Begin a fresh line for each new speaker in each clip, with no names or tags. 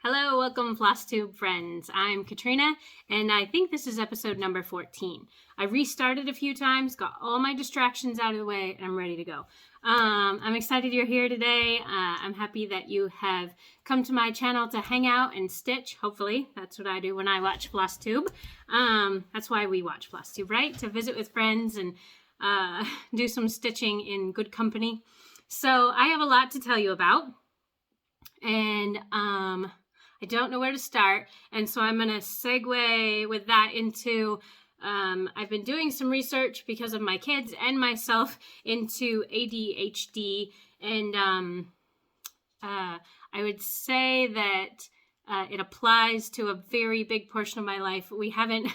Hello, welcome FlossTube friends. I'm Katrina, and I think this is episode number 14. I restarted a few times, got all my distractions out of the way, and I'm ready to go. I'm excited you're here today. I'm happy that you have come to my channel to hang out and stitch, hopefully. That's what I do when I watch FlossTube. That's why we watch FlossTube, right? To visit with friends and do some stitching in good company. So I have a lot to tell you about, and I don't know where to start, and so I'm going to segue with that into, I've been doing some research because of my kids and myself into ADHD, and I would say that it applies to a very big portion of my life. We haven't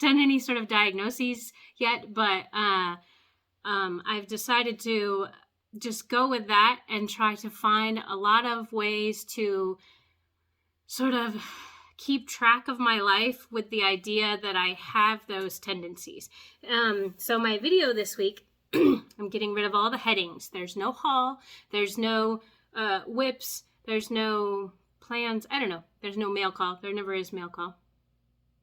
done any sort of diagnoses yet, but I've decided to just go with that and try to find a lot of ways to sort of keep track of my life with the idea that I have those tendencies. So my video this week, I'm getting rid of all the headings. There's no haul, there's no whips, there's no plans. I don't know. There's no mail call. There never is mail call.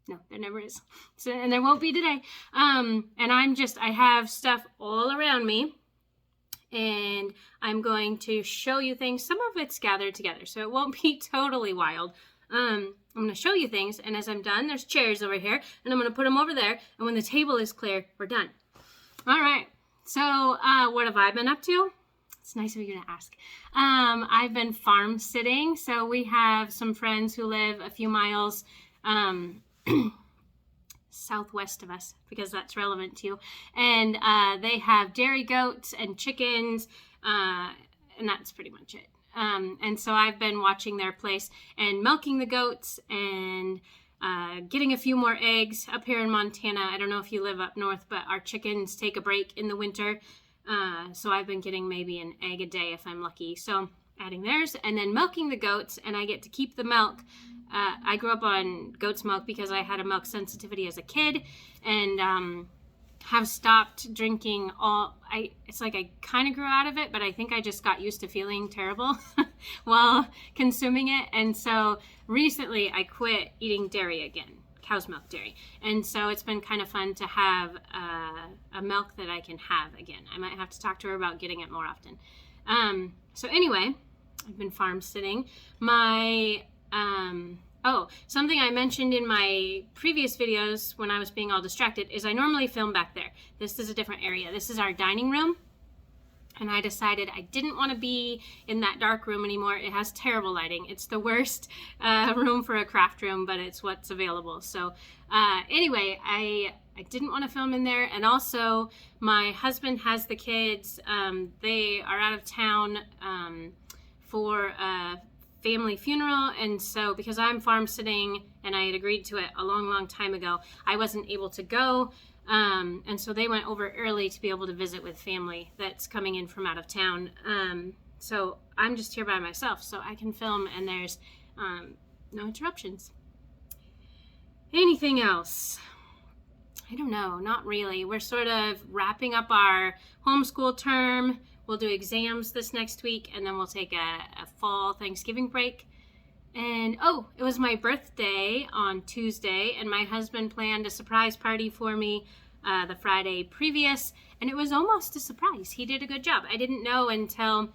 No, there never is. So, and there won't be today. And I have stuff all around me. And I'm going to show you things. Some of it's gathered together, so it won't be totally wild. I'm going to show you things, and as I'm done, there's chairs over here, and I'm going to put them over there, and when the table is clear, we're done. All right, so what have I been up to? It's nice of you to ask. I've been farm sitting, so we have some friends who live a few miles southwest of us, because that's relevant to you, and they have dairy goats and chickens, and that's pretty much it. And so I've been watching their place and milking the goats and getting a few more eggs up here in Montana. I don't know if you live up north, but our chickens take a break in the winter, so I've been getting maybe an egg a day if I'm lucky. So adding theirs and then milking the goats, and I get to keep the milk. I grew up on goat's milk because I had a milk sensitivity as a kid, and have stopped drinking it's like I kind of grew out of it, but I think I just got used to feeling terrible while consuming it. And so recently I quit eating dairy again, cow's milk dairy. And so it's been kind of fun to have a milk that I can have again. I might have to talk to her about getting it more often. So anyway, I've been farm sitting. Something I mentioned in my previous videos when I was being all distracted is I normally film back there. This is a different area. This is our dining room, and I decided I didn't want to be in that dark room anymore. It has terrible lighting. It's the worst room for a craft room, but it's what's available. So anyway, I didn't want to film in there, and also my husband has the kids. They are out of town for a family funeral, and so because I'm farm sitting and I had agreed to it a long time ago, I wasn't able to go, and so they went over early to be able to visit with family that's coming in from out of town. So I'm just here by myself, so I can film, and there's no interruptions. Anything else? I don't know, not really. We're sort of wrapping up our homeschool term. We'll do exams this next week, and then we'll take a fall Thanksgiving break. And it was my birthday on Tuesday, and my husband planned a surprise party for me the Friday previous, and it was almost a surprise. He did a good job. I didn't know until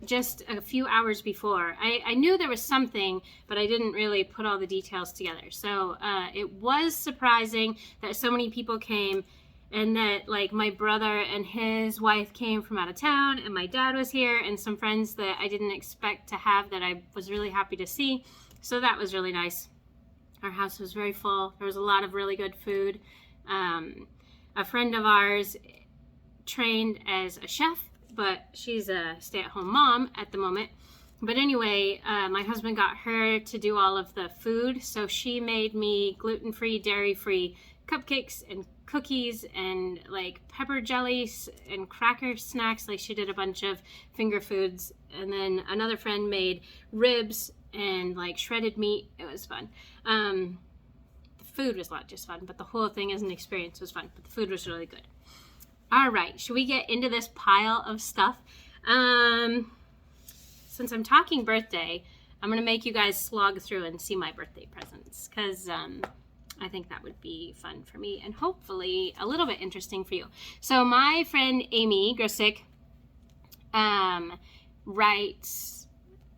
just a few hours before. I knew there was something, but I didn't really put all the details together. So it was surprising that so many people came, and that like my brother and his wife came from out of town, and my dad was here, and some friends that I didn't expect to have that I was really happy to see. So that was really nice. Our house was very full. There was a lot of really good food. A friend of ours trained as a chef, but she's a stay-at-home mom at the moment. But anyway, my husband got her to do all of the food, so she made me gluten-free, dairy-free cupcakes and cookies and like pepper jellies and cracker snacks. Like she did a bunch of finger foods, and then another friend made ribs and like shredded meat. It was fun. The food was not just fun, but the whole thing as an experience was fun, but the food was really good. All right, should we get into this pile of stuff? Since I'm talking birthday, I'm going to make you guys slog through and see my birthday presents, because I think that would be fun for me and hopefully a little bit interesting for you. So my friend Amy Grosick writes,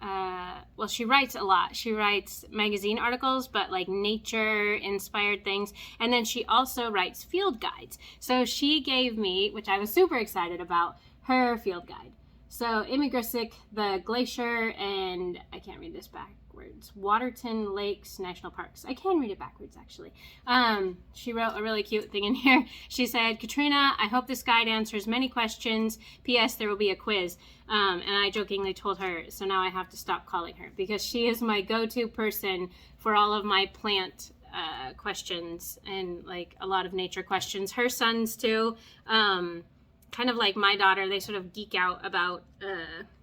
well, she writes a lot. She writes magazine articles, but like nature inspired things. And then she also writes field guides. So she gave me, which I was super excited about, her field guide. So Amy Grosick, the glacier, and I can't read this backwards, Waterton Lakes National Parks. I can read it backwards, actually. She wrote a really cute thing in here. She said, Katrina, I hope this guide answers many questions. P.S. There will be a quiz. And I jokingly told her, so now I have to stop calling her, because she is my go-to person for all of my plant questions and like a lot of nature questions. Her sons too. Kind of like my daughter, they sort of geek out about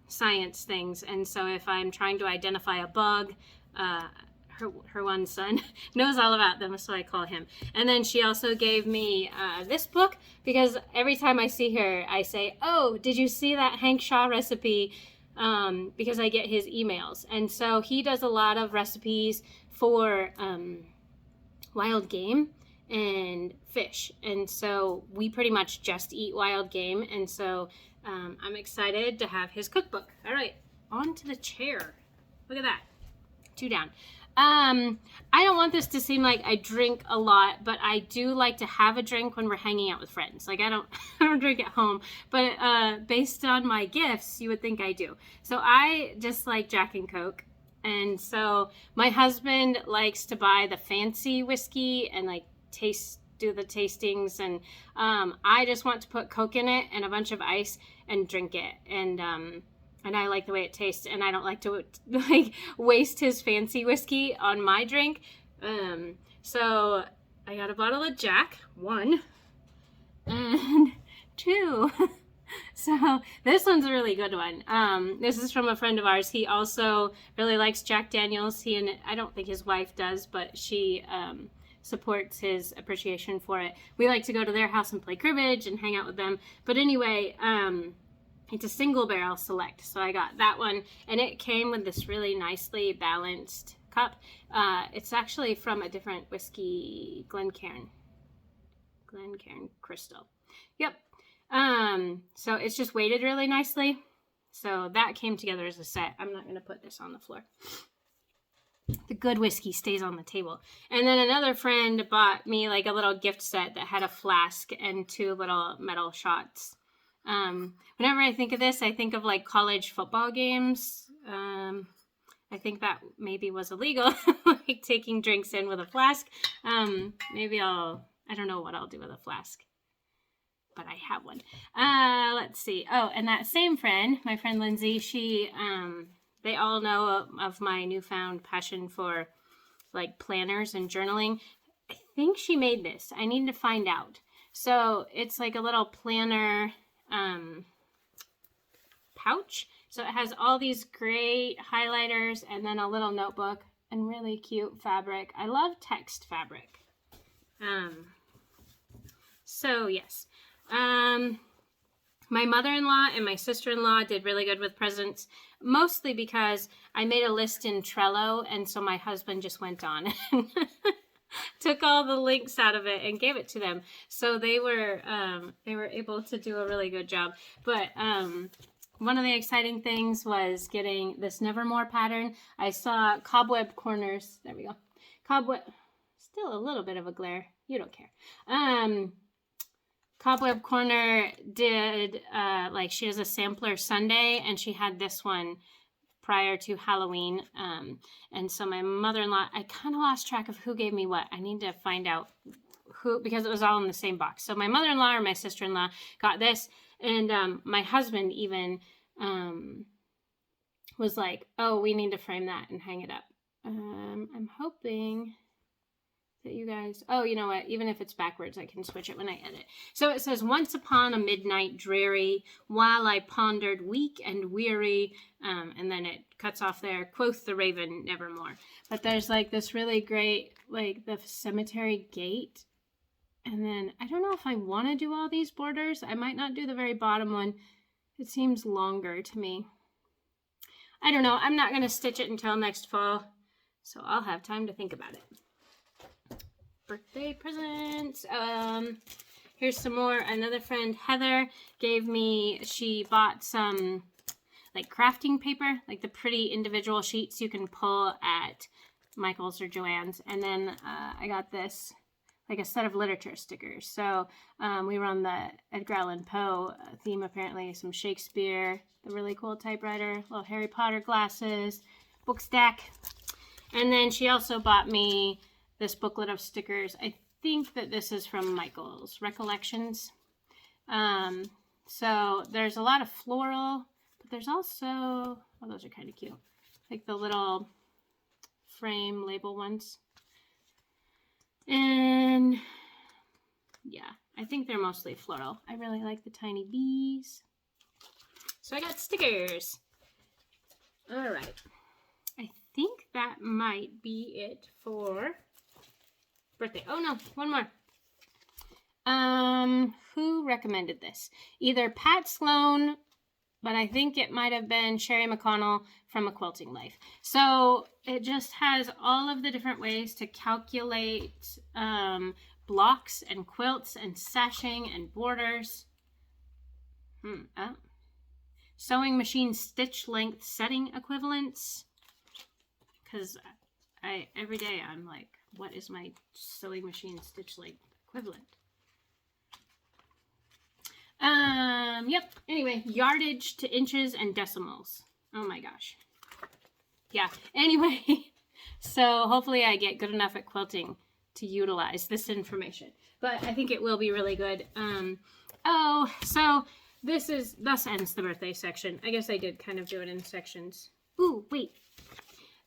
science things. And so if I'm trying to identify a bug, her one son knows all about them, so I call him. And then she also gave me this book, because every time I see her, I say, oh, did you see that Hank Shaw recipe? Because I get his emails. And so he does a lot of recipes for wild game and fish, and so we pretty much just eat wild game, and so I'm excited to have his cookbook. All right, on to the chair. Look at that, 2 down. I don't want this to seem like I drink a lot, but I do like to have a drink when we're hanging out with friends. Like I don't drink at home, but based on my gifts, you would think I do. So I just like Jack and Coke. And so my husband likes to buy the fancy whiskey and like do the tastings, and I just want to put Coke in it and a bunch of ice and drink it, and I like the way it tastes, and I don't like to like waste his fancy whiskey on my drink. So I got a bottle of Jack, 1 and 2. So this one's a really good one. This is from a friend of ours. He also really likes Jack Daniels. I don't think his wife does, but she supports his appreciation for it. We like to go to their house and play cribbage and hang out with them. But anyway, it's a single barrel select. So I got that one, and it came with this really nicely balanced cup. It's actually from a different whiskey, Glencairn Crystal. Yep. So it's just weighted really nicely. So that came together as a set. I'm not going to put this on the floor. The good whiskey stays on the table. And then another friend bought me like a little gift set that had a flask and 2 little metal shots. Whenever I think of this, I think of like college football games. I think that maybe was illegal, like taking drinks in with a flask. Maybe I don't know what I'll do with a flask, but I have one. Let's see. Oh, and that same friend, my friend Lindsay, they all know of my newfound passion for like planners and journaling. I think she made this. I need to find out. So it's like a little planner pouch. So it has all these great highlighters and then a little notebook and really cute fabric. I love text fabric. So yes. My mother-in-law and my sister-in-law did really good with presents, mostly because I made a list in Trello, and so my husband just went on and took all the links out of it and gave it to them. So they were able to do a really good job. But one of the exciting things was getting this Nevermore pattern. I saw Cobweb Corners. There we go. Cobweb, still a little bit of a glare. You don't care. Cobweb Corner did, like she has a sampler Sunday, and she had this one prior to Halloween. And so my mother-in-law, I kind of lost track of who gave me what. I need to find out who, because it was all in the same box. So my mother-in-law or my sister-in-law got this, and my husband even was like, oh, we need to frame that and hang it up. I'm hoping that you guys, oh, you know what, even if it's backwards, I can switch it when I edit. So it says, once upon a midnight dreary, while I pondered weak and weary, and then it cuts off there, quoth the raven nevermore. But there's like this really great, like the cemetery gate. And then I don't know if I want to do all these borders. I might not do the very bottom one. It seems longer to me. I don't know. I'm not going to stitch it until next fall, so I'll have time to think about it. Birthday presents. Here's some more. Another friend, Heather, gave me, she bought some like crafting paper, like the pretty individual sheets you can pull at Michael's or Joann's. And then I got this, like a set of literature stickers. So we were on the Edgar Allan Poe theme, apparently. Some Shakespeare, the really cool typewriter, little Harry Potter glasses, book stack. And then she also bought me this booklet of stickers. I think that this is from Michael's Recollections. So there's a lot of floral, but there's also, oh, those are kind of cute. Like the little frame label ones. And yeah, I think they're mostly floral. I really like the tiny bees. So I got stickers. All right. I think that might be it for birthday. Oh no, one more. Who recommended this? Either Pat Sloan, but I think it might have been Sherry McConnell from A Quilting Life. So it just has all of the different ways to calculate blocks and quilts and sashing and borders. Sewing machine stitch length setting equivalents. Because every day I'm like, what is my sewing machine stitch length equivalent? Yep. Anyway, yardage to inches and decimals. Oh my gosh. Yeah. Anyway, so hopefully I get good enough at quilting to utilize this information. But I think it will be really good. So thus ends the birthday section. I guess I did kind of do it in sections. Ooh, wait.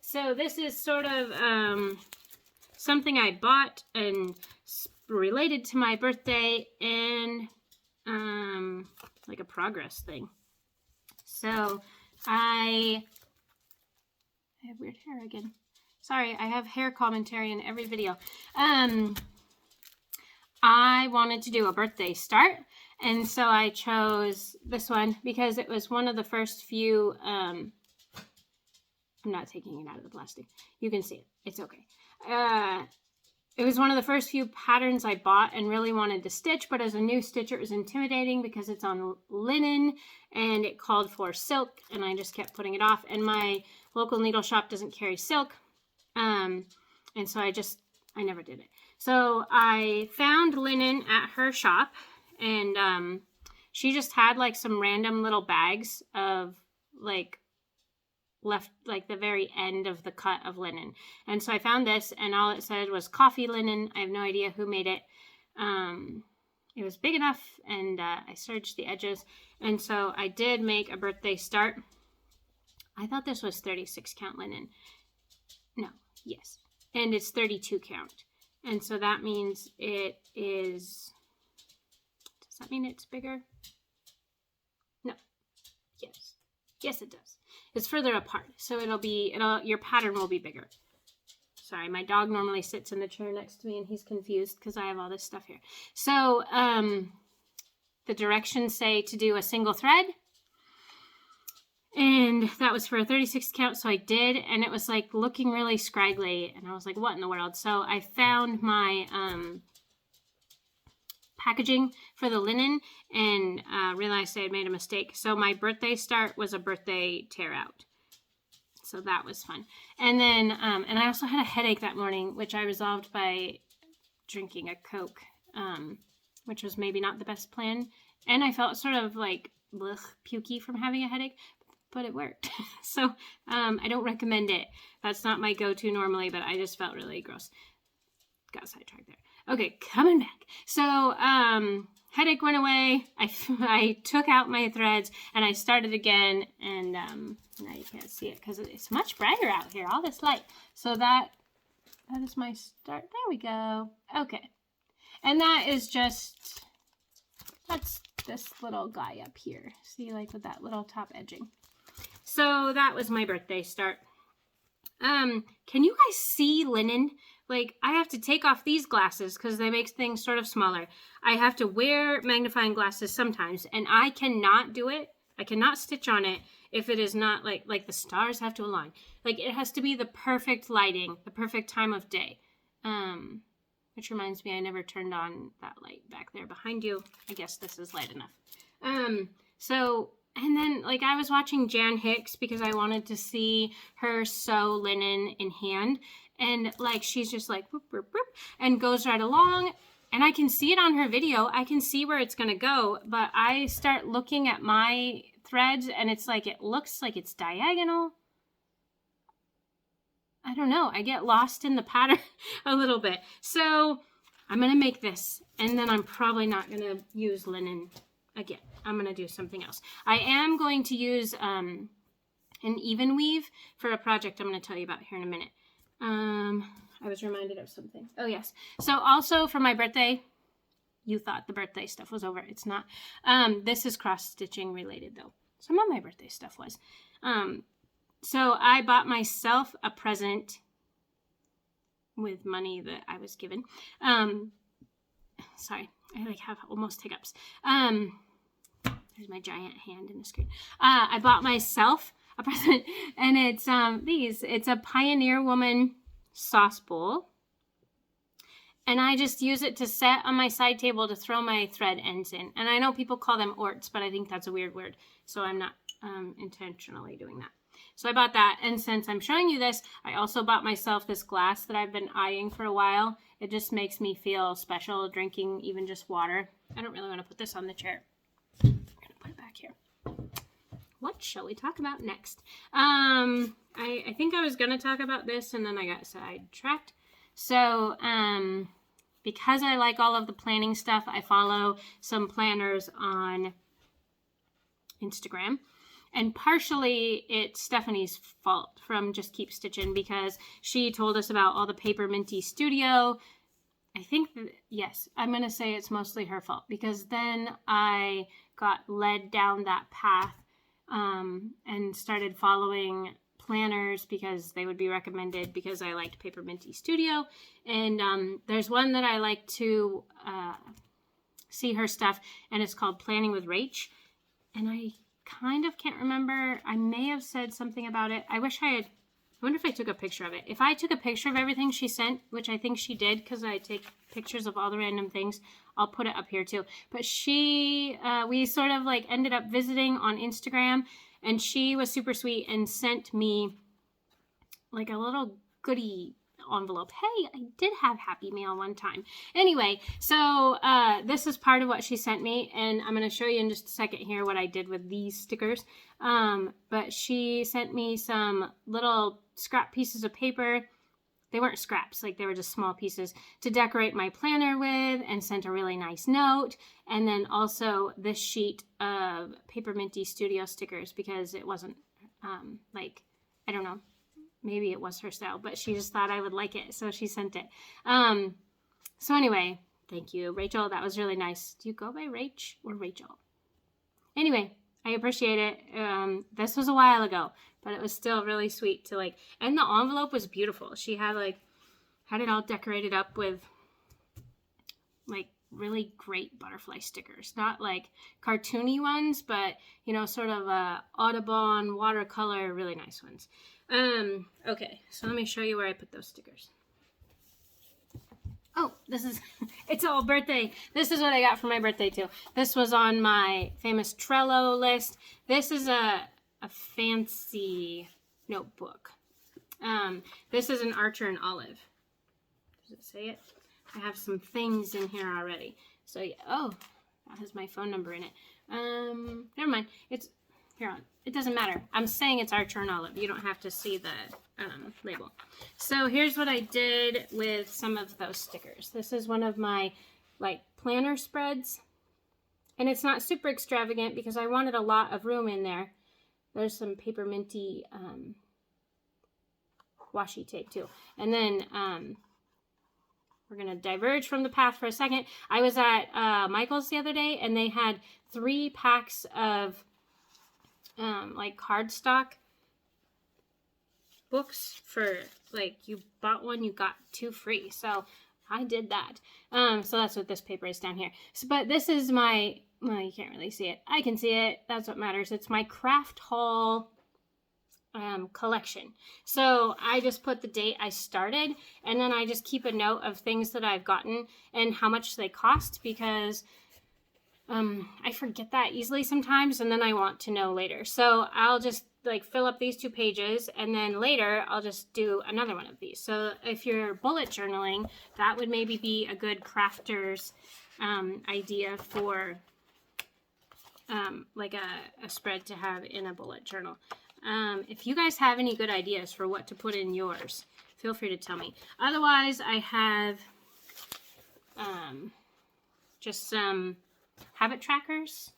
So this is sort of something I bought and related to my birthday, and like a progress thing. So I have weird hair again. Sorry, I have hair commentary in every video. I wanted to do a birthday start, and so I chose this one because it was one of the first few. I'm not taking it out of the plastic. You can see it. It's okay. It was one of the first few patterns I bought and really wanted to stitch, but as a new stitcher, it was intimidating because it's on linen and it called for silk, and I just kept putting it off. And my local needle shop doesn't carry silk, and so I never did it. So I found linen at her shop, and she just had like some random little bags of like left like the very end of the cut of linen, and so I found this, and all it said was coffee linen. I have no idea who made it. It was big enough, and I serged the edges, and so I did make a birthday start. I thought this was 36 count linen. No, yes, and it's 32 count, and so that means it is. Does that mean it's bigger? No. Yes it does. It's further apart, so your pattern will be bigger. Sorry, my dog normally sits in the chair next to me, and he's confused because I have all this stuff here. So the directions say to do a single thread, and that was for a 36 count, so I did, and it was like looking really scraggly, and I was like, what in the world? So I found my packaging for the linen and realized I had made a mistake. So my birthday start was a birthday tear out. So that was fun. And then, and I also had a headache that morning, which I resolved by drinking a Coke, which was maybe not the best plan. And I felt sort of like pukey from having a headache, but it worked. So I don't recommend it. That's not my go-to normally, but I just felt really gross. Got sidetracked there. Okay, coming back. So, headache went away. I took out my threads and I started again. And now you can't see it because it's much brighter out here. All this light. So that is my start. There we go. Okay, and that is that's this little guy up here. See, like with that little top edging. So that was my birthday start. Can you guys see linen? Like, I have to take off these glasses because they make things sort of smaller. I have to wear magnifying glasses sometimes, and I cannot do it. I cannot stitch on it if it is not like the stars have to align. Like it has to be the perfect lighting, the perfect time of day. Which reminds me, I never turned on that light back there behind you. I guess this is light enough. And then like I was watching Jan Hicks because I wanted to see her sew linen in hand. And like, she's just like, boop, boop, boop, and goes right along. And I can see it on her video. I can see where it's going to go. But I start looking at my threads and it's like, it looks like it's diagonal. I don't know. I get lost in the pattern a little bit. So I'm going to make this. And then I'm probably not going to use linen again. I'm going to do something else. I am going to use an even weave for a project I'm going to tell you about here in a minute. I was reminded of something. Oh, yes. So also for my birthday, you thought the birthday stuff was over. It's not. This is cross-stitching related, though. Some of my birthday stuff was. So I bought myself a present with money that I was given. Sorry, I like have almost hiccups. There's my giant hand in the screen. I bought myself a present, and it's it's a Pioneer Woman sauce bowl, and I just use it to set on my side table to throw my thread ends in. And I know people call them orts, but I think that's a weird word, so I'm not intentionally doing that. So I bought that, and since I'm showing you this, I also bought myself this glass that I've been eyeing for a while. It just makes me feel special drinking even just water. I don't really want to put this on the chair. I'm going to put it back here. What shall we talk about next? I think I was going to talk about this, and then I got sidetracked. So because I like all of the planning stuff, I follow some planners on Instagram. And partially it's Stephanie's fault from Just Keep Stitching, because she told us about all the Paper Minty Studio. I think, yes, I'm going to say it's mostly her fault, because then I got led down that path and started following planners because they would be recommended because I liked Paper Minty Studio. And there's one that I like to see her stuff, and it's called Planning with Rach. And I kind of can't remember. I may have said something about it. I wonder if I took a picture of it. If I took a picture of everything she sent, which I think she did because I take pictures of all the random things, I'll put it up here too. But we sort of like ended up visiting on Instagram, and she was super sweet and sent me like a little goodie envelope. Hey, I did have Happy Mail one time. Anyway, so this is part of what she sent me, and I'm going to show you in just a second here what I did with these stickers. But she sent me some little scrap pieces of paper. They weren't scraps, like they were just small pieces to decorate my planner with, and sent a really nice note. And then also this sheet of Paper Minty Studio stickers, because it wasn't like, I don't know, maybe it was her style, but she just thought I would like it, so she sent it. So anyway, thank you, Rachel. That was really nice. Do you go by Rach or Rachel? Anyway, I appreciate it. This was a while ago, but it was still really sweet to like, and the envelope was beautiful. She had it all decorated up with like really great butterfly stickers, not like cartoony ones, but you know, sort of Audubon watercolor, really nice ones. Okay, so let me show you where I put those stickers. Oh, it's all birthday. This is what I got for my birthday too. This was on my famous Trello list. This is a fancy notebook. This is an Archer and Olive. Does it say it? I have some things in here already. So yeah, oh, that has my phone number in it. Never mind. It's here on. It doesn't matter. I'm saying it's Archer and Olive. You don't have to see the label. So here's what I did with some of those stickers. This is one of my like planner spreads, and it's not super extravagant because I wanted a lot of room in there. There's some Paper Minty washi tape too. And then we're going to diverge from the path for a second. I was at Michael's the other day, and they had 3 packs of like cardstock books for like, you bought one, you got 2 free. So I did that. So that's what this paper is down here. So, but this is my well, you can't really see it. I can see it. That's what matters. It's my craft haul collection. So I just put the date I started, and then I just keep a note of things that I've gotten and how much they cost, because I forget that easily sometimes, and then I want to know later. So I'll just like fill up these 2 pages, and then later I'll just do another one of these. So if you're bullet journaling, that would maybe be a good crafter's idea for like a spread to have in a bullet journal. If you guys have any good ideas for what to put in yours, feel free to tell me. Otherwise, I have just some habit trackers.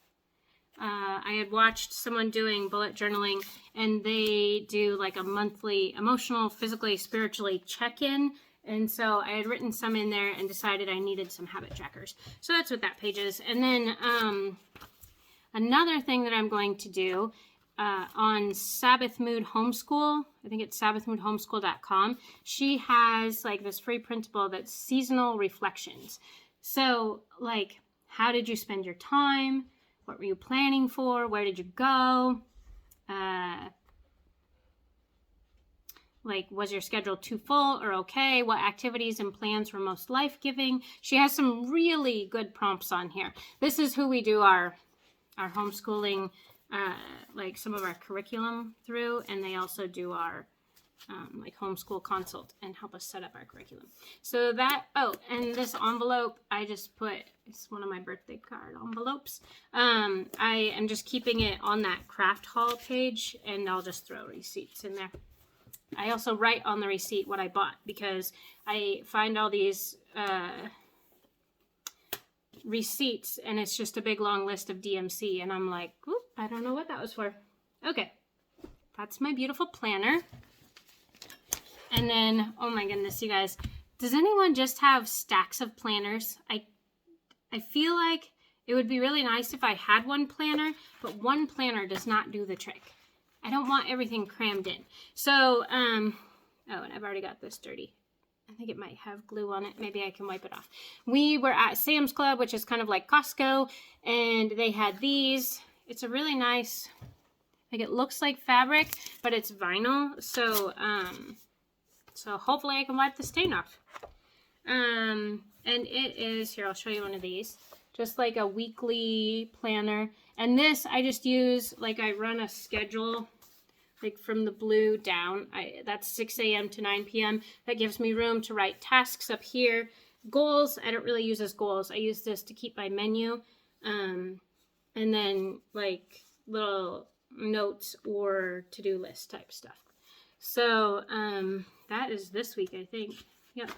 I had watched someone doing bullet journaling, and they do like a monthly emotional, physically, spiritually check-in. And so I had written some in there and decided I needed some habit trackers. So that's what that page is. And then another thing that I'm going to do on Sabbath Mood Homeschool, I think it's sabbathmoodhomeschool.com, she has like this free printable that's seasonal reflections. So like, how did you spend your time? What were you planning for? Where did you go? Like, was your schedule too full or okay? What activities and plans were most life-giving? She has some really good prompts on here. This is who we do our homeschooling, like some of our curriculum through, and they also do our like homeschool consult and help us set up our curriculum. So that, oh, and this envelope, I just put, it's one of my birthday card envelopes. I am just keeping it on that craft haul page, and I'll just throw receipts in there. I also write on the receipt what I bought, because I find all these receipts and it's just a big long list of DMC, and I'm like, oop, I don't know what that was for. Okay, that's my beautiful planner. And then, oh my goodness, you guys, does anyone just have stacks of planners? I feel like it would be really nice if I had one planner, but one planner does not do the trick. I don't want everything crammed in. So, oh, and I've already got this dirty. I think it might have glue on it. Maybe I can wipe it off. We were at Sam's Club, which is kind of like Costco, and they had these. It's a really nice, like it looks like fabric, but it's vinyl. So, so hopefully I can wipe the stain off. And it is, here, I'll show you one of these. Just like a weekly planner. And this I just use, like I run a schedule, like from the blue down. That's 6 a.m. to 9 p.m. That gives me room to write tasks up here. Goals, I don't really use as goals. I use this to keep my menu. And then like little notes or to-do list type stuff. So that is this week, I think. Yep.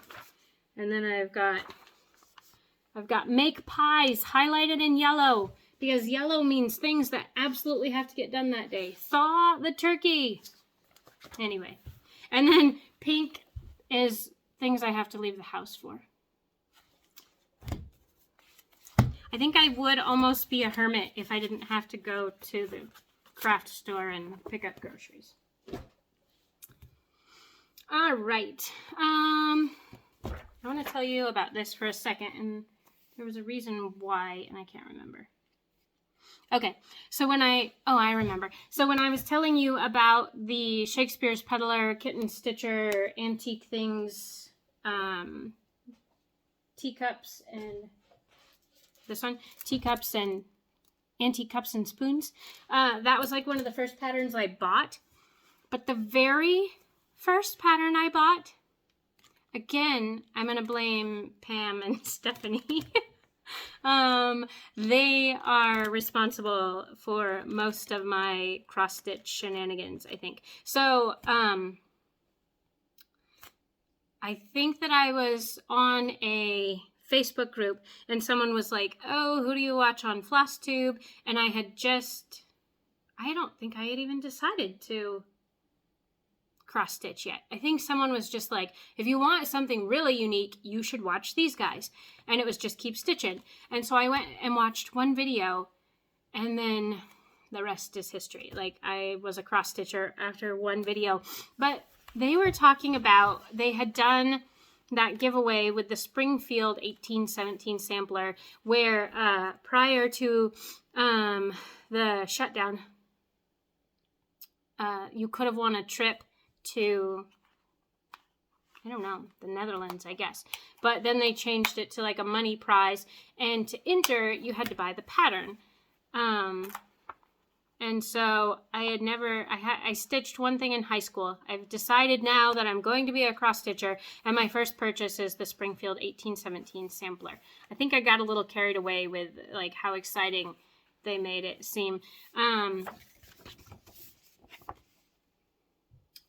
And then I've got make pies highlighted in yellow, because yellow means things that absolutely have to get done that day. Thaw the turkey. Anyway. And then pink is things I have to leave the house for. I think I would almost be a hermit if I didn't have to go to the craft store and pick up groceries. All right. I want to tell you about this for a second, and there was a reason why, and I can't remember. Okay, so I remember. So when I was telling you about the Shakespeare's Peddler, Kitten Stitcher, Antique Things, teacups, and this one, teacups and antique cups and spoons, that was like one of the first patterns I bought. But the very first pattern I bought, again, I'm going to blame Pam and Stephanie. They are responsible for most of my cross-stitch shenanigans, I think. So, I think that I was on a Facebook group and someone was like, oh, who do you watch on FlossTube? And I don't think I had even decided to cross stitch yet. I think someone was just like, if you want something really unique, you should watch these guys. And it was just keep stitching. And so I went and watched one video, and then the rest is history. Like, I was a cross stitcher after one video. But they were talking about, they had done that giveaway with the Springfield 1817 sampler, where prior to the shutdown, you could have won a trip to, I don't know, the Netherlands, I guess. But then they changed it to like a money prize, and to enter, you had to buy the pattern. And so I stitched one thing in high school. I've decided now that I'm going to be a cross stitcher, and my first purchase is the Springfield 1817 sampler. I think I got a little carried away with like how exciting they made it seem.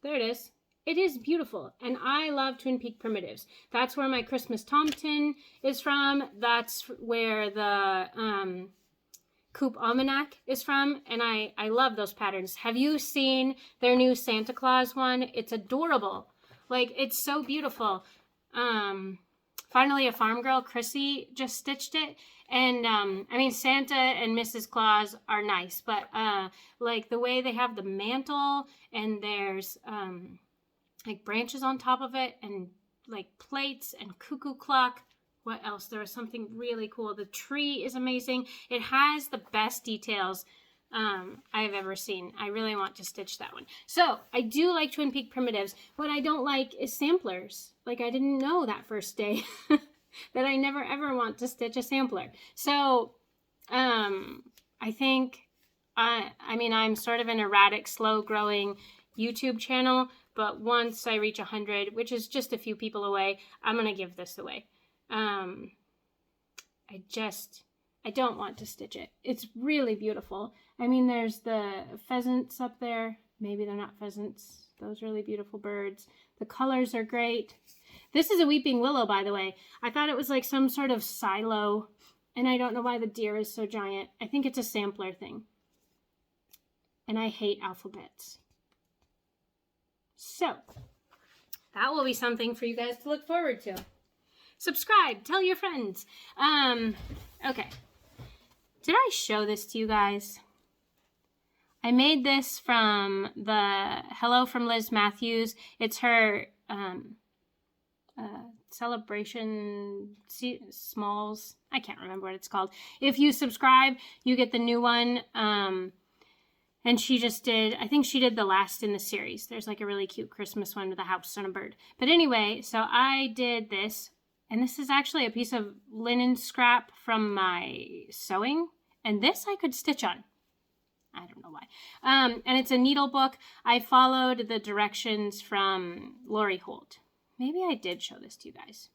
There it is. It is beautiful, and I love Twin Peak Primitives. That's where my Christmas Tomten is from. That's where the Coop Almanac is from, and I love those patterns. Have you seen their new Santa Claus one? It's adorable. Like, it's so beautiful. Finally, a farm girl, Chrissy, just stitched it. And, I mean, Santa and Mrs. Claus are nice, but, like, the way they have the mantle, and there's, like, branches on top of it, and, like, plates and cuckoo clock. What else? There was something really cool. The tree is amazing. It has the best details I've ever seen. I really want to stitch that one. So I do like Twin Peak Primitives. What I don't like is samplers. Like, I didn't know that first day that I never ever want to stitch a sampler. So I think, I mean, I'm sort of an erratic, slow growing YouTube channel, but once I reach 100, which is just a few people away, I'm going to give this away. I don't want to stitch it. It's really beautiful. I mean, there's the pheasants up there. Maybe they're not pheasants. Those really beautiful birds. The colors are great. This is a weeping willow, by the way. I thought it was like some sort of silo, and I don't know why the deer is so giant. I think it's a sampler thing. And I hate alphabets. So, that will be something for you guys to look forward to. Subscribe, tell your friends. Okay. Did I show this to you guys? I made this from the Hello from Liz Matthews. It's her celebration smalls. I can't remember what it's called. If you subscribe, you get the new one. And she just did, I think she did the last in the series. There's like a really cute Christmas one with a house and a bird. But anyway, so I did this. And this is actually a piece of linen scrap from my sewing. And this I could stitch on. I don't know why. And it's a needle book. I followed the directions from Lori Holt. Maybe I did show this to you guys.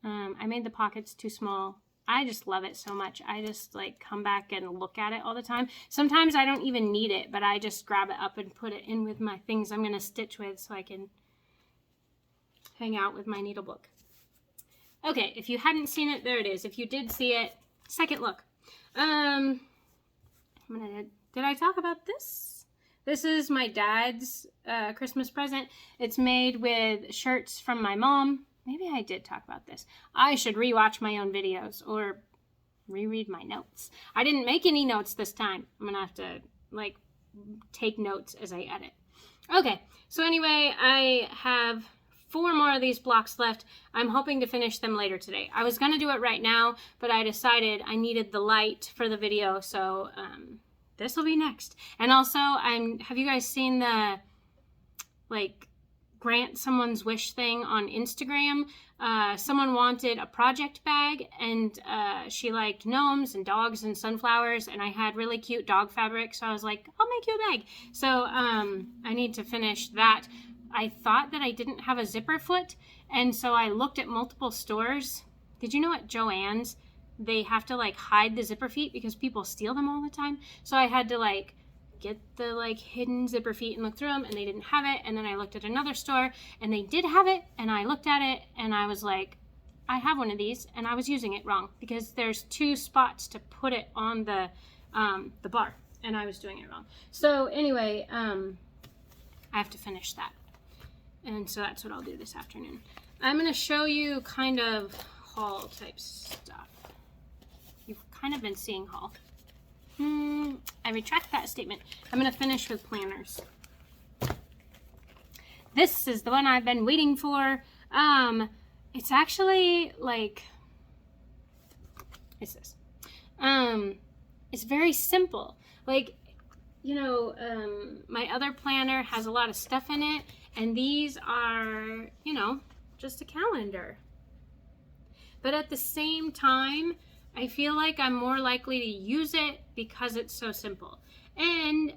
I made the pockets too small. I just love it so much. I just like come back and look at it all the time. Sometimes I don't even need it, but I just grab it up and put it in with my things I'm going to stitch with so I can hang out with my needle book. Okay, if you hadn't seen it, there it is. If you did see it, second look. Did I talk about this? This is my dad's Christmas present. It's made with shirts from my mom. Maybe I did talk about this. I should rewatch my own videos or reread my notes. I didn't make any notes this time. I'm gonna have to like take notes as I edit. Okay, so anyway, I have 4 more of these blocks left. I'm hoping to finish them later today. I was gonna do it right now, but I decided I needed the light for the video, so this will be next. And also, have you guys seen the like grant someone's wish thing on Instagram? Someone wanted a project bag, and she liked gnomes and dogs and sunflowers, and I had really cute dog fabric, so I was like, I'll make you a bag. So I need to finish that. I thought that I didn't have a zipper foot, and so I looked at multiple stores. Did you know at Joann's they have to like hide the zipper feet because people steal them all the time? So I had to like get the like hidden zipper feet and look through them, and they didn't have it. And then I looked at another store and they did have it, and I looked at it and I was like, I have one of these, and I was using it wrong because there's 2 spots to put it on the bar, and I was doing it wrong. So anyway, I have to finish that. And so that's what I'll do this afternoon. I'm going to show you kind of haul type stuff. You've kind of been seeing haul. I retract that statement. I'm going to finish with planners. This is the one I've been waiting for. It's actually like, it's this. It's very simple. Like, you know, my other planner has a lot of stuff in it, and these are, you know, just a calendar. But at the same time, I feel like I'm more likely to use it because it's so simple. And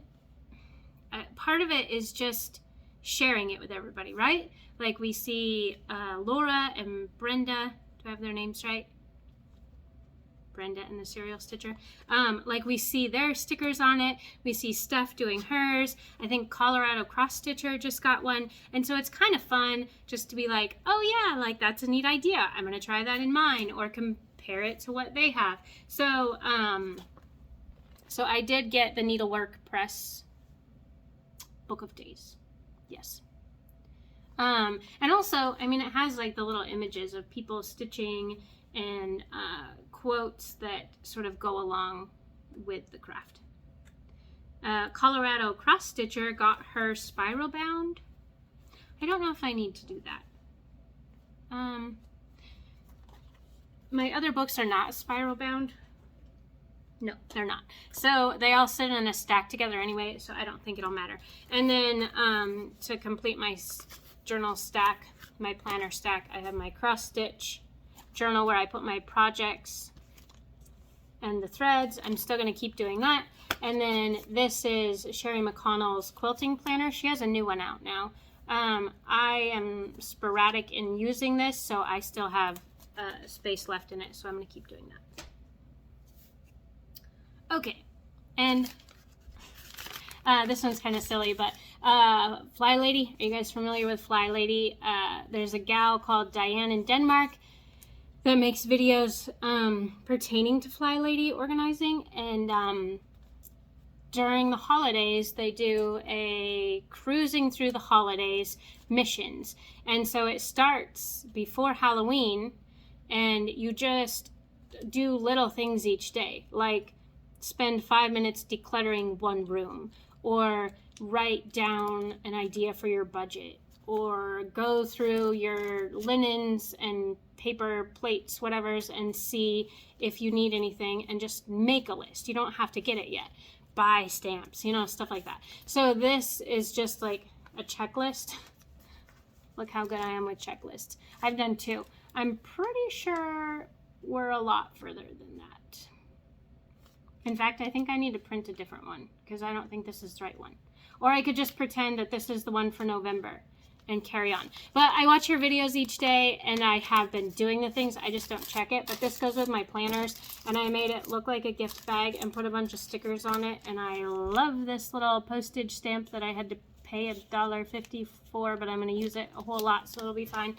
part of it is just sharing it with everybody, right? Like we see Laura and Brenda. Do I have their names right? Brenda and the Serial Stitcher. Like we see their stickers on it. We see Steph doing hers. I think Colorado Cross Stitcher just got one. And so it's kind of fun just to be like, oh yeah, like that's a neat idea. I'm going to try that in mine, or compare it to what they have. So, so I did get the Needlework Press Book of Days. Yes. And also, I mean, it has like the little images of people stitching and quotes that sort of go along with the craft. Colorado Cross Stitcher got her spiral bound. I don't know if I need to do that. My other books are not spiral bound. No, they're not. So they all sit in a stack together anyway, so I don't think it'll matter. And then to complete my journal stack, my planner stack, I have my cross stitch journal where I put my projects and the threads. I'm still going to keep doing that. And then this is Sherry McConnell's Quilting Planner. She has a new one out now. I am sporadic in using this, so I still have space left in it, so I'm going to keep doing that. Okay, and this one's kind of silly, but Fly Lady, are you guys familiar with Fly Lady? There's a gal called Diane in Denmark that makes videos pertaining to Fly Lady organizing, and during the holidays they do a cruising through the holidays missions, and so it starts before Halloween, and you just do little things each day, like spend 5 minutes decluttering one room, or write down an idea for your budget, or go through your linens and paper plates, whatevers, and see if you need anything, and just make a list. You don't have to get it yet. Buy stamps, you know, stuff like that. So this is just like a checklist. Look how good I am with checklists. I've done 2. I'm pretty sure we're a lot further than that. In fact, I think I need to print a different one because I don't think this is the right one. Or I could just pretend that this is the one for November and carry on. But I watch your videos each day, and I have been doing the things. I just don't check it. But this goes with my planners, and I made it look like a gift bag and put a bunch of stickers on it. And I love this little postage stamp that I had to pay $1.50 for, but I'm going to use it a whole lot, so it'll be fine.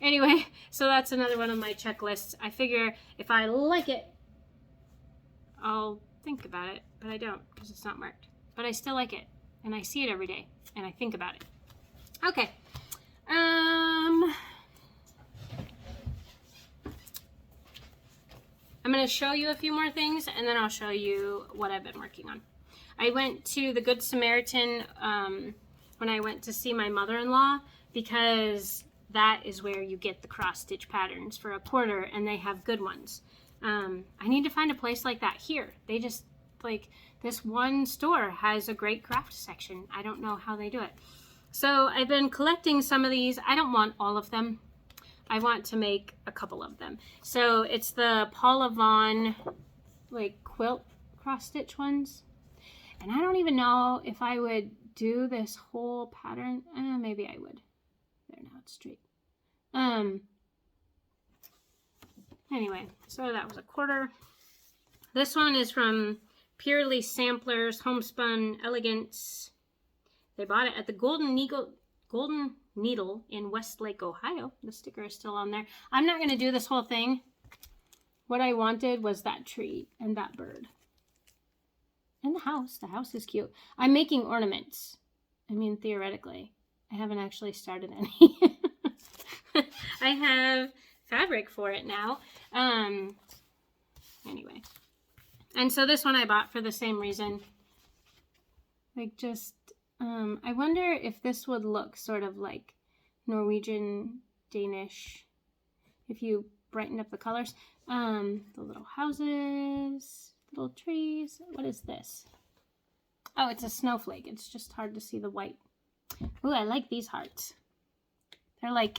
Anyway, so that's another one of my checklists. I figure if I like it, I'll think about it, but I don't because it's not marked. But I still like it, and I see it every day, and I think about it. Okay. I'm going to show you a few more things, and then I'll show you what I've been working on. I went to the Good Samaritan when I went to see my mother-in-law, because that is where you get the cross-stitch patterns for $1/4, and they have good ones. I need to find a place like that here. They just, like, this one store has a great craft section. I don't know how they do it. So I've been collecting some of these. I don't want all of them. I want to make a couple of them. So it's the Paula Vaughn, like, quilt cross-stitch ones. And I don't even know if I would do this whole pattern. Maybe I would. There, now it's straight. Anyway, so that was $1/4. This one is from Purely Samplers Homespun Elegance. They bought it at the Golden Needle in Westlake, Ohio. The sticker is still on there. I'm not going to do this whole thing. What I wanted was that tree and that bird. And the house. The house is cute. I'm making ornaments. I mean, theoretically. I haven't actually started any. I have fabric for it now. Anyway. And so this one I bought for the same reason. Like, just, I wonder if this would look sort of like Norwegian, Danish, if you brighten up the colors. The little houses, little trees. What is this? Oh, it's a snowflake. It's just hard to see the white. Ooh, I like these hearts. They're like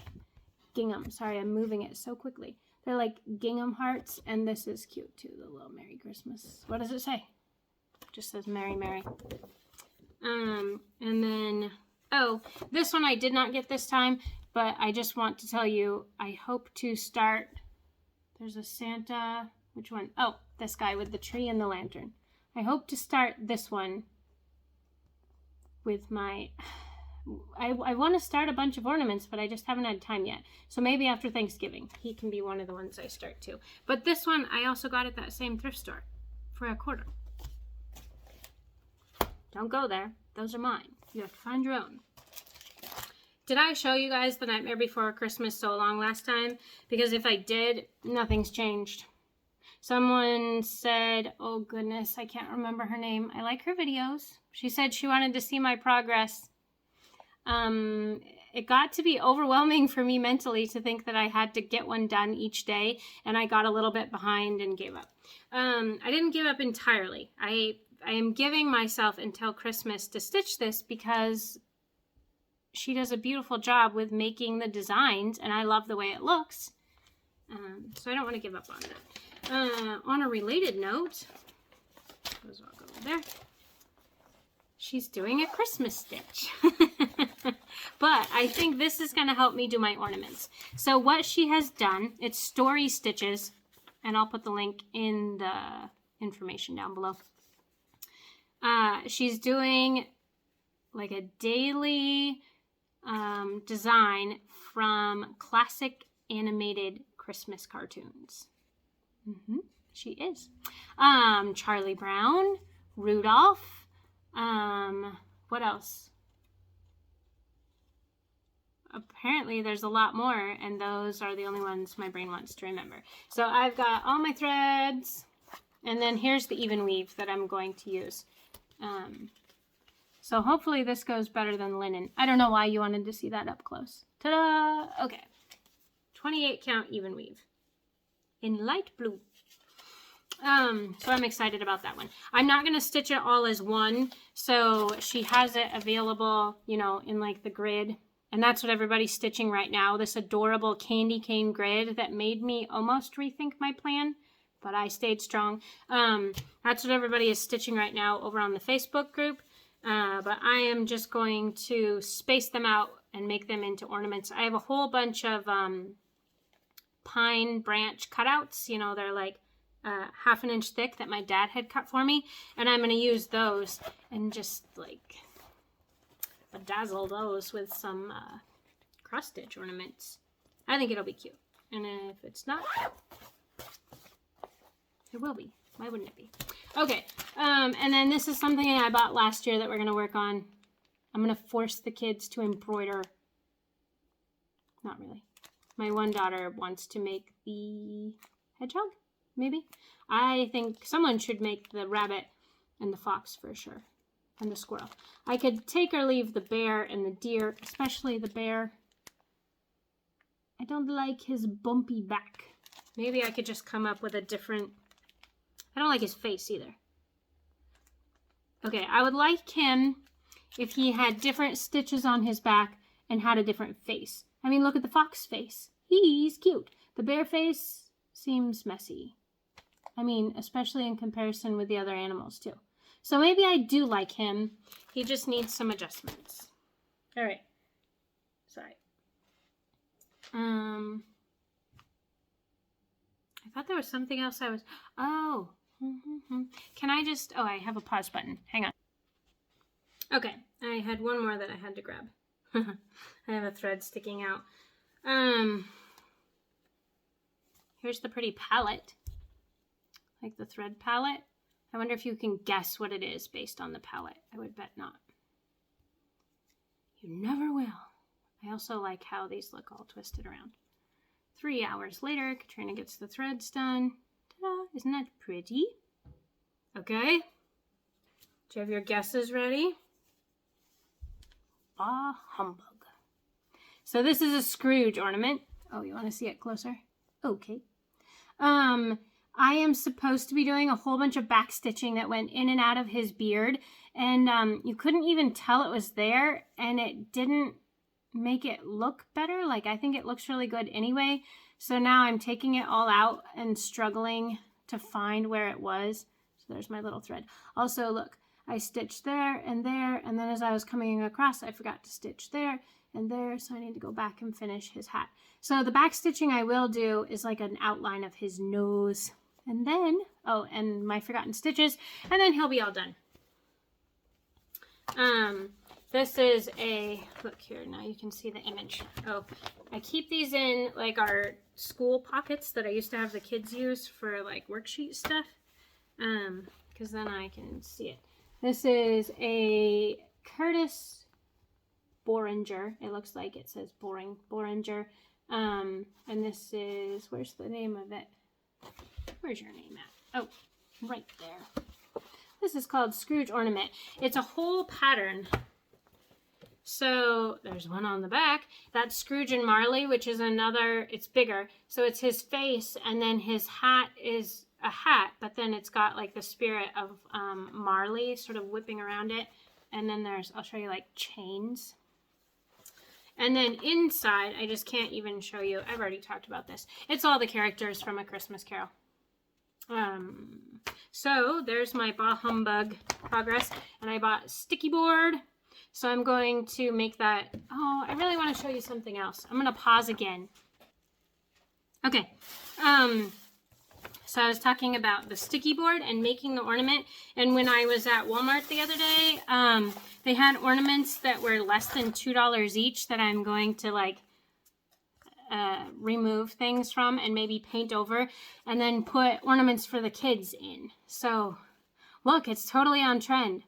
gingham. Sorry, I'm moving it so quickly. They're like gingham hearts, and this is cute too, the little Merry Christmas. What does it say? It just says Merry, Merry. And then, oh, this one I did not get this time, but I just want to tell you, I hope to start, there's a Santa, which one? Oh, this guy with the tree and the lantern. I hope to start this one with my, I want to start a bunch of ornaments, but I just haven't had time yet. So maybe after Thanksgiving, he can be one of the ones I start too. But this one, I also got at that same thrift store for $0.25. Don't go there. Those are mine. You have to find your own. Did I show you guys the Nightmare Before Christmas so long last time? Because if I did, nothing's changed. Someone said, oh goodness, I can't remember her name. I like her videos. She said she wanted to see my progress. It got to be overwhelming for me mentally to think that I had to get one done each day, and I got a little bit behind and gave up. I didn't give up entirely. I am giving myself until Christmas to stitch this because she does a beautiful job with making the designs, and I love the way it looks. So I don't want to give up on that. On a related note, those all go there. She's doing a Christmas stitch. But I think this is going to help me do my ornaments. So what she has done, it's story stitches, and I'll put the link in the information down below. She's doing like a daily design from classic animated Christmas cartoons. She is. Charlie Brown, Rudolph, what else? Apparently there's a lot more, and those are the only ones my brain wants to remember. So I've got all my threads, and then here's the even weave that I'm going to use. So hopefully this goes better than linen. I don't know why you wanted to see that up close. Ta-da! Okay. 28 count even weave in light blue. So I'm excited about that one. I'm not going to stitch it all as one. So she has it available, you know, in like the grid. And that's what everybody's stitching right now. This adorable candy cane grid that made me almost rethink my plan, but I stayed strong. That's what everybody is stitching right now over on the Facebook group. But I am just going to space them out and make them into ornaments. I have a whole bunch of pine branch cutouts. You know, they're like ½ an inch thick that my dad had cut for me. And I'm going to use those and just like bedazzle those with some cross stitch ornaments. I think it'll be cute. And if it's not, it will be. Why wouldn't it be? Okay, and then this is something I bought last year that we're going to work on. I'm going to force the kids to embroider. Not really. My one daughter wants to make the hedgehog, maybe. I think someone should make the rabbit and the fox for sure. And the squirrel. I could take or leave the bear and the deer, especially the bear. I don't like his bumpy back. Maybe I could just come up with a different... I don't like his face either. Okay, I would like him if he had different stitches on his back and had a different face. I mean, look at the fox face. He's cute. The bear face seems messy. I mean, especially in comparison with the other animals too. So maybe I do like him. He just needs some adjustments. All right. Sorry. I thought there was something else I was... Oh. Can I just... Oh, I have a pause button. Hang on. Okay. I had one more that I had to grab. I have a thread sticking out. Here's the pretty palette. Like the thread palette. I wonder if you can guess what it is based on the palette. I would bet not. You never will. I also like how these look all twisted around. 3 hours later, Katrina gets the threads done. Ta-da! Isn't that pretty? Okay. Do you have your guesses ready? Ah, humbug. So this is a Scrooge ornament. Oh, you want to see it closer? Okay. I am supposed to be doing a whole bunch of back stitching that went in and out of his beard, and you couldn't even tell it was there, and it didn't make it look better. Like, I think it looks really good anyway. So now I'm taking it all out and struggling to find where it was. So there's my little thread. Also, look, I stitched there, and then as I was coming across, I forgot to stitch there and there, so I need to go back and finish his hat. So the back stitching I will do is like an outline of his nose. And then, oh, and my forgotten stitches, and then he'll be all done. This is a, look here, now you can see the image. Oh, I keep these in like our school pockets that I used to have the kids use for like worksheet stuff, because then I can see it. This is a Curtis Boringer. It looks like it says Boringer. And this is, where's the name of it? Where's your name at? Oh, right there. This is called Scrooge Ornament. It's a whole pattern. So there's one on the back. That's Scrooge and Marley, which is another, it's bigger. So it's his face, and then his hat is a hat, but then it's got like the spirit of Marley sort of whipping around it. And then there's, I'll show you like chains. And then inside, I just can't even show you. I've already talked about this. It's all the characters from A Christmas Carol. So there's my Bah Humbug progress, and I bought sticky board. So I'm going to make that. Oh, I really want to show you something else. I'm going to pause again. Okay. So I was talking about the sticky board and making the ornament. And when I was at Walmart the other day, they had ornaments that were less than $2 each that I'm going to like remove things from and maybe paint over and then put ornaments for the kids in. So look, it's totally on trend.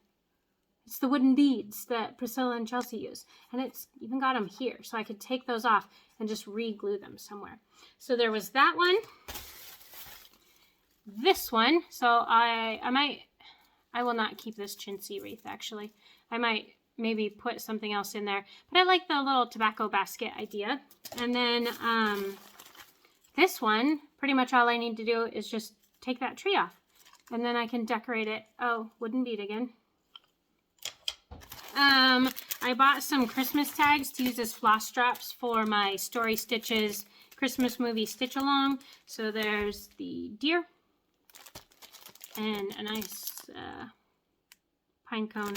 It's the wooden beads that Priscilla and Chelsea use. And it's even got them here. So I could take those off and just re-glue them somewhere. So there was that one. This one. So I will not keep this chintzy wreath actually. I might maybe put something else in there. But I like the little tobacco basket idea. And then this one, pretty much all I need to do is just take that tree off. And then I can decorate it. Oh, wooden bead again. I bought some Christmas tags to use as floss drops for my Story Stitches Christmas movie stitch along. So there's the deer and a nice pine cone,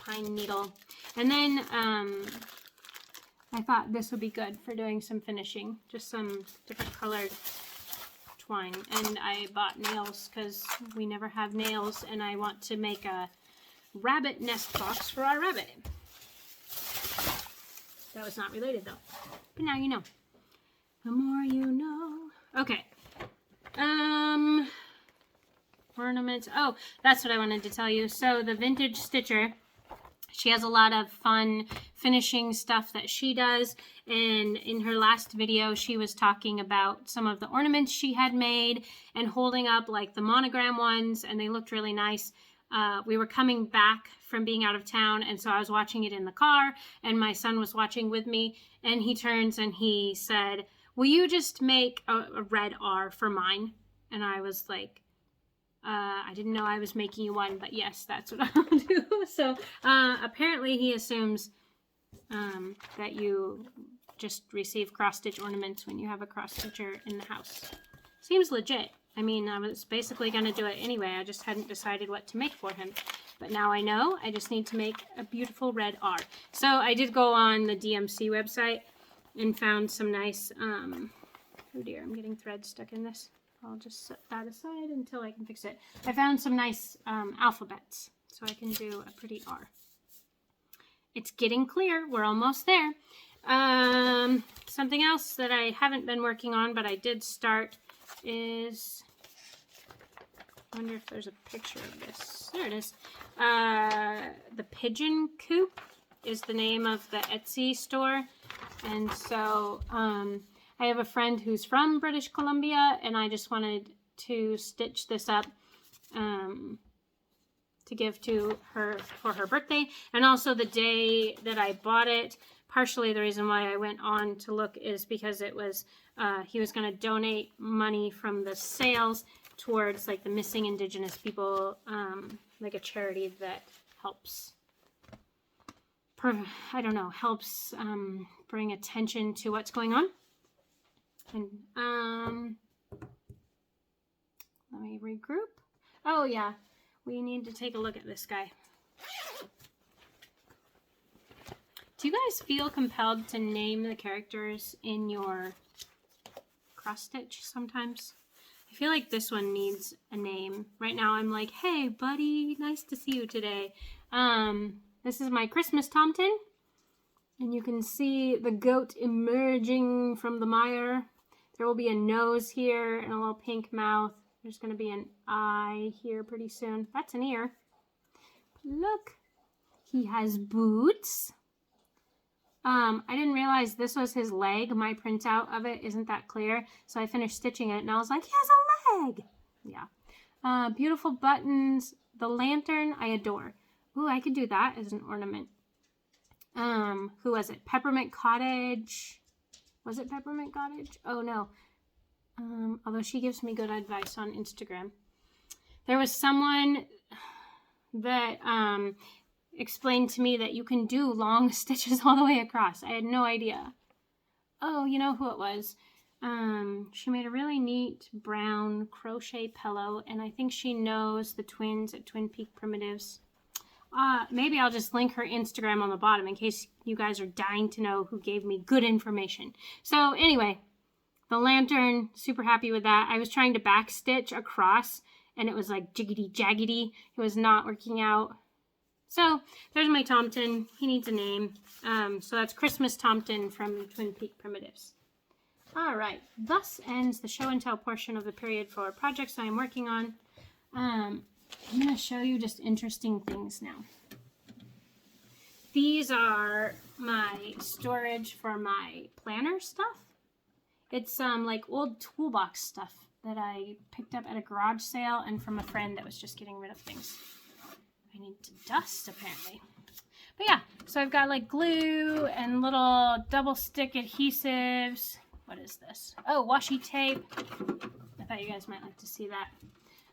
pine needle. And then I thought this would be good for doing some finishing, just some different colored twine. And I bought nails because we never have nails, and I want to make a rabbit nest box for our rabbit. That was not related though, but now you know. The more you know. Okay. Ornaments. Oh, that's what I wanted to tell you. So the Vintage Stitcher, she has a lot of fun finishing stuff that she does. And in her last video, she was talking about some of the ornaments she had made and holding up like the monogram ones, and they looked really nice. We were coming back from being out of town, and so I was watching it in the car, and my son was watching with me, and he turns and he said, "Will you just make a red R for mine?" And I was like, I didn't know I was making you one, but yes, that's what I'll do. So apparently he assumes that you just receive cross-stitch ornaments when you have a cross-stitcher in the house. Seems legit. I mean, I was basically going to do it anyway. I just hadn't decided what to make for him. But now I know. I just need to make a beautiful red R. So I did go on the DMC website and found some nice, oh dear, I'm getting thread stuck in this. I'll just set that aside until I can fix it. I found some nice alphabets, so I can do a pretty R. It's getting clear. We're almost there. Something else that I haven't been working on, but I did start is, I wonder if there's a picture of this. There it is. The Pigeon Coop is the name of the Etsy store. And so I have a friend who's from British Columbia, and I just wanted to stitch this up to give to her for her birthday. And also the day that I bought it, partially the reason why I went on to look is because it was, he was going to donate money from the sales towards like the missing Indigenous people, like a charity that helps, helps bring attention to what's going on. And let me regroup. Oh yeah, we need to take a look at this guy. Do you guys feel compelled to name the characters in your cross stitch sometimes? I feel like this one needs a name. Right now I'm like, hey buddy, nice to see you today. This is my Christmas Tomten. And you can see the goat emerging from the mire. There will be a nose here and a little pink mouth. There's going to be an eye here pretty soon. That's an ear. Look, he has boots. I didn't realize this was his leg. My printout of it isn't that clear. So I finished stitching it and I was like, he has a leg. Yeah. Beautiful buttons. The lantern I adore. Ooh, I could do that as an ornament. Who was it? Peppermint Cottage. Was it Peppermint Cottage? Oh no. Although she gives me good advice on Instagram. There was someone that explained to me that you can do long stitches all the way across. I had no idea. Oh, you know who it was. She made a really neat brown crochet pillow, and I think she knows the twins at Twin Peak Primitives. Maybe I'll just link her Instagram on the bottom in case you guys are dying to know who gave me good information. So anyway, the lantern, super happy with that. I was trying to back stitch across and it was like jiggity jaggedy. It was not working out. So there's my Tomten. He needs a name. So that's Christmas Tomten from Twin Peak Primitives. All right, thus ends the show and tell portion of the period for projects I am working on. I'm going to show you just interesting things now. These are my storage for my planner stuff. It's like old toolbox stuff that I picked up at a garage sale and from a friend that was just getting rid of things. I need to dust apparently. But yeah, so I've got like glue and little double stick adhesives. What is this? Oh, washi tape. I thought you guys might like to see that.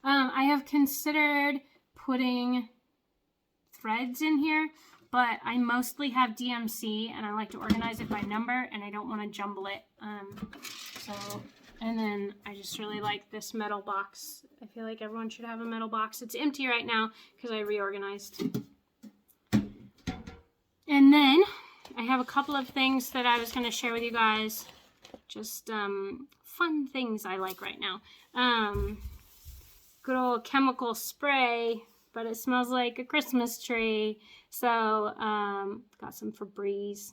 I have considered putting threads in here, but I mostly have DMC and I like to organize it by number and I don't want to jumble it. And then I just really like this metal box. I feel like everyone should have a metal box. It's empty right now because I reorganized. And then I have a couple of things that I was going to share with you guys. Just fun things I like right now. Good old chemical spray, but it smells like a Christmas tree. So got some Febreze.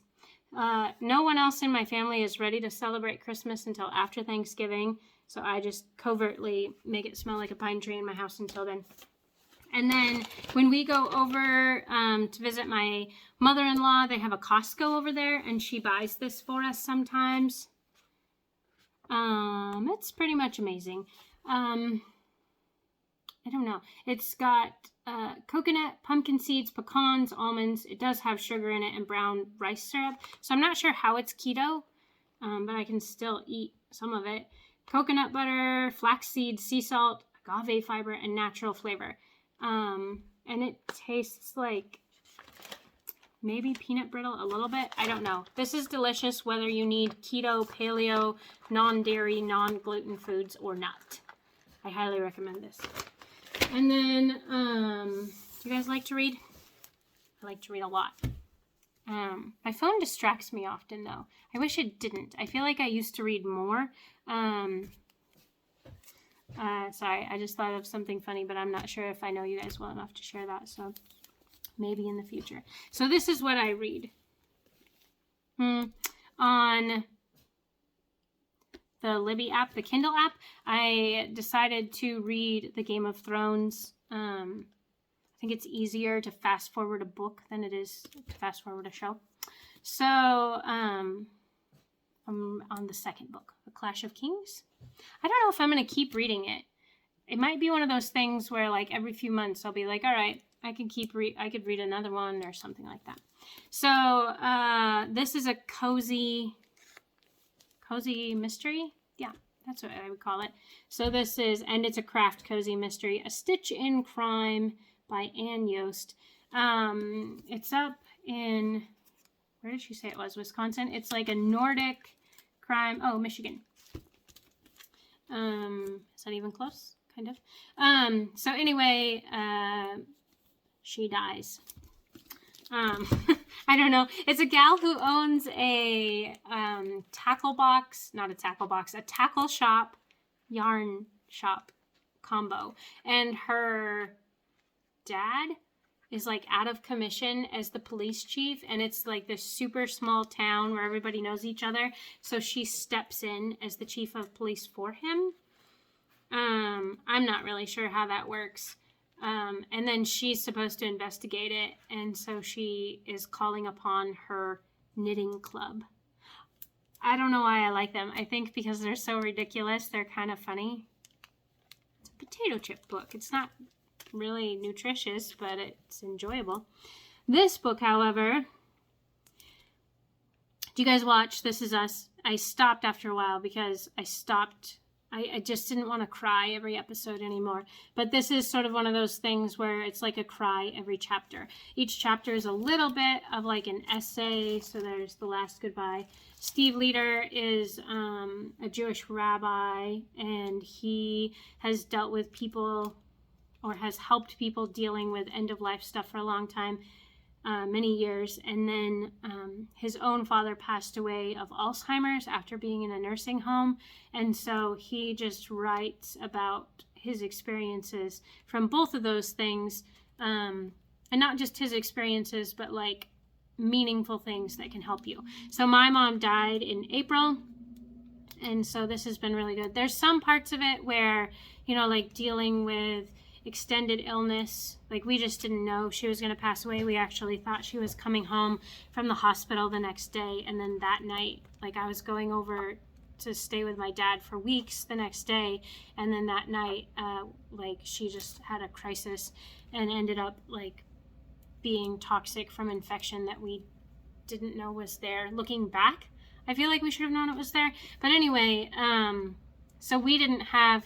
No one else in my family is ready to celebrate Christmas until after Thanksgiving. So I just covertly make it smell like a pine tree in my house until then. And then when we go over to visit my mother-in-law, they have a Costco over there and she buys this for us sometimes. It's pretty much amazing. I don't know. It's got coconut, pumpkin seeds, pecans, almonds. It does have sugar in it and brown rice syrup. So I'm not sure how it's keto, but I can still eat some of it. Coconut butter, flaxseed, sea salt, agave fiber, and natural flavor. And it tastes like maybe peanut brittle a little bit. I don't know. This is delicious whether you need keto, paleo, non-dairy, non-gluten foods or not. I highly recommend this. And then, do you guys like to read? I like to read a lot. My phone distracts me often though. I wish it didn't. I feel like I used to read more. Sorry, I just thought of something funny, but I'm not sure if I know you guys well enough to share that, so maybe in the future. So this is what I read. On the Libby app, the Kindle app, I decided to read the Game of Thrones. I think it's easier to fast forward a book than it is to fast forward a show. So I'm on the second book, The Clash of Kings. I don't know if I'm going to keep reading it. It might be one of those things where like every few months I'll be like, all right, I could read another one or something like that. So this is a cozy mystery. Yeah, that's what I would call it. So this is, and it's a craft cozy mystery, A Stitch in Crime by Ann Yost. It's up in, where did she say it was? Wisconsin. It's like a Nordic crime. Oh, Michigan. Is that even close? Kind of. So anyway, she dies. I don't know. It's a gal who owns a tackle shop, yarn shop combo. And her dad is like out of commission as the police chief, and it's like this super small town where everybody knows each other. So she steps in as the chief of police for him. I'm not really sure how that works. And then she's supposed to investigate it, and so she is calling upon her knitting club. I don't know why I like them. I think because they're so ridiculous, they're kind of funny. It's a potato chip book. It's not really nutritious, but it's enjoyable. This book, however, do you guys watch This Is Us? I stopped after a while because I just didn't want to cry every episode anymore. But this is sort of one of those things where it's like a cry every chapter. Each chapter is a little bit of like an essay. So there's The Last Goodbye. Steve Leader is a Jewish rabbi, and he has dealt with people, or has helped people dealing with end-of-life stuff for a long time, many years. And then his own father passed away of Alzheimer's after being in a nursing home. And so he just writes about his experiences from both of those things. And not just his experiences, but like meaningful things that can help you. So my mom died in April. And so this has been really good. There's some parts of it where, like dealing with extended illness, like we just didn't know she was going to pass away. We actually thought she was coming home from the hospital the next day, and then that night, like I was going over to stay with my dad for weeks the next day, and then that night like she just had a crisis and ended up like being toxic from infection that we didn't know was there. Looking back, I feel like we should have known it was there, but anyway, so we didn't have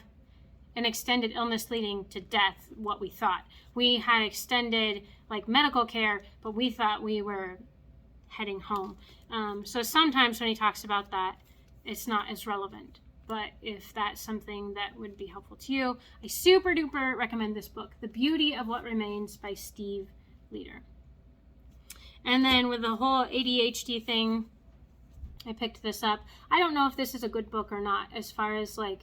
an extended illness leading to death, what we thought. We had extended like medical care, but we thought we were heading home. So sometimes when he talks about that, it's not as relevant. But if that's something that would be helpful to you, I super duper recommend this book, The Beauty of What Remains by Steve Leader. And then with the whole ADHD thing, I picked this up. I don't know if this is a good book or not, as far as like,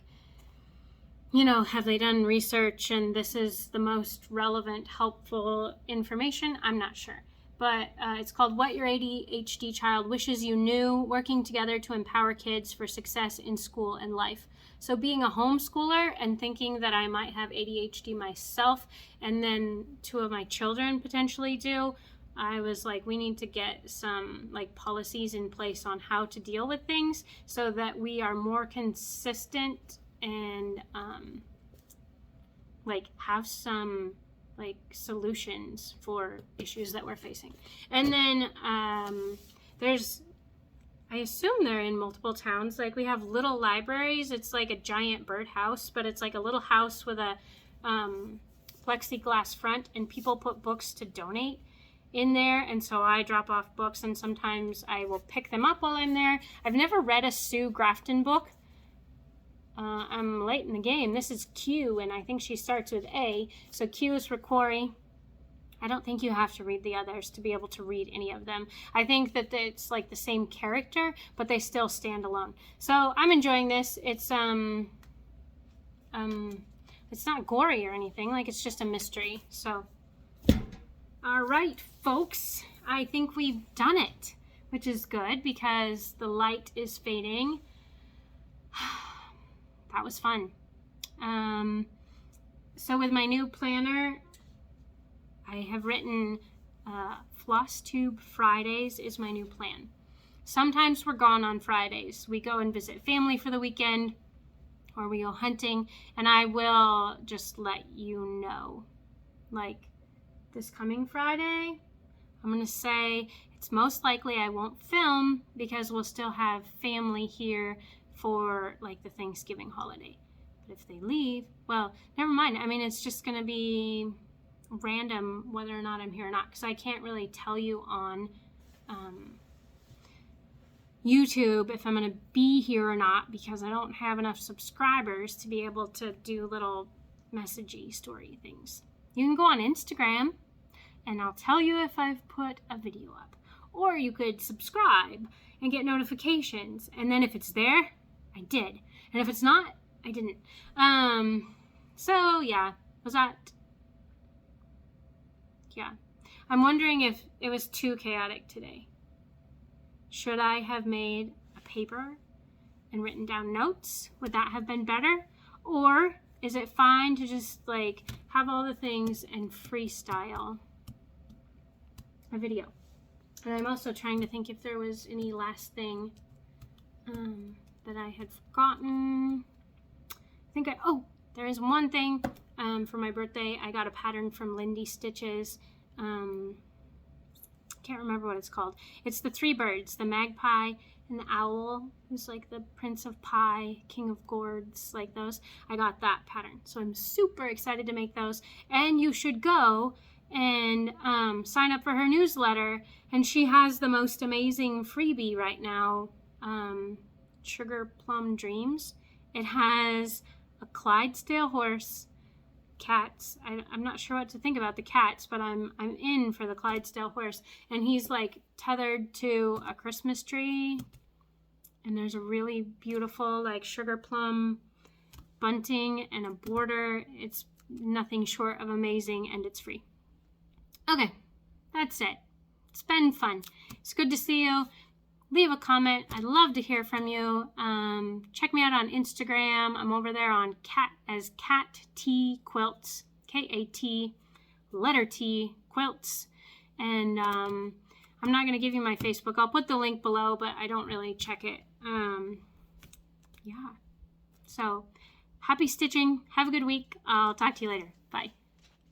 have they done research and this is the most relevant, helpful information? I'm not sure. But it's called What Your ADHD Child Wishes You Knew, Working Together to Empower Kids for Success in School and Life. So being a homeschooler and thinking that I might have ADHD myself, and then 2 of my children potentially do, I was like, we need to get some like policies in place on how to deal with things so that we are more consistent and like have some like solutions for issues that we're facing. And then there's, I assume they're in multiple towns, like we have little libraries. It's like a giant birdhouse, but it's like a little house with a plexiglass front, and people put books to donate in there, and so I drop off books, and sometimes I will pick them up while I'm there. I've never read a Sue Grafton book. I'm late in the game. This is Q, and I think she starts with A. So Q is for Corey. I don't think you have to read the others to be able to read any of them. I think that it's like the same character, but they still stand alone. So I'm enjoying this. It's not gory or anything. Like, it's just a mystery. So, all right, folks. I think we've done it, which is good because the light is fading. That was fun. So with my new planner, I have written FlossTube Fridays is my new plan. Sometimes we're gone on Fridays. We go and visit family for the weekend, or we go hunting, and I will just let you know. Like this coming Friday, I'm going to say it's most likely I won't film because we'll still have family here for like the Thanksgiving holiday. But if they leave, well, never mind. I mean, it's just going to be random whether or not I'm here or not, because I can't really tell you on YouTube if I'm going to be here or not, because I don't have enough subscribers to be able to do little messagey story things. You can go on Instagram and I'll tell you if I've put a video up, or you could subscribe and get notifications, and then if it's there, I did, and if it's not, I didn't. So yeah, yeah, I'm wondering if it was too chaotic today. Should I have made a paper and written down notes? Would that have been better? Or is it fine to just like have all the things and freestyle a video? And I'm also trying to think if there was any last thing that I had forgotten. There is one thing. For my birthday, I got a pattern from Lindy Stitches. Can't remember what it's called. It's the three birds, the magpie and the owl, who's like the Prince of Pie, King of Gourds, like those. I got that pattern, so I'm super excited to make those. And you should go and sign up for her newsletter, and she has the most amazing freebie right now, Sugar Plum Dreams. It has a Clydesdale horse, cats. I'm not sure what to think about the cats, but I'm in for the Clydesdale horse, and he's like tethered to a Christmas tree, and there's a really beautiful like sugar plum bunting and a border. It's nothing short of amazing, and it's free. Okay, that's it. It's been fun. It's good to see you. Leave a comment. I'd love to hear from you. Check me out on Instagram. I'm over there on Cat T Quilts, K-A-T, letter T Quilts. And I'm not going to give you my Facebook. I'll put the link below, but I don't really check it. Yeah. So happy stitching. Have a good week. I'll talk to you later. Bye.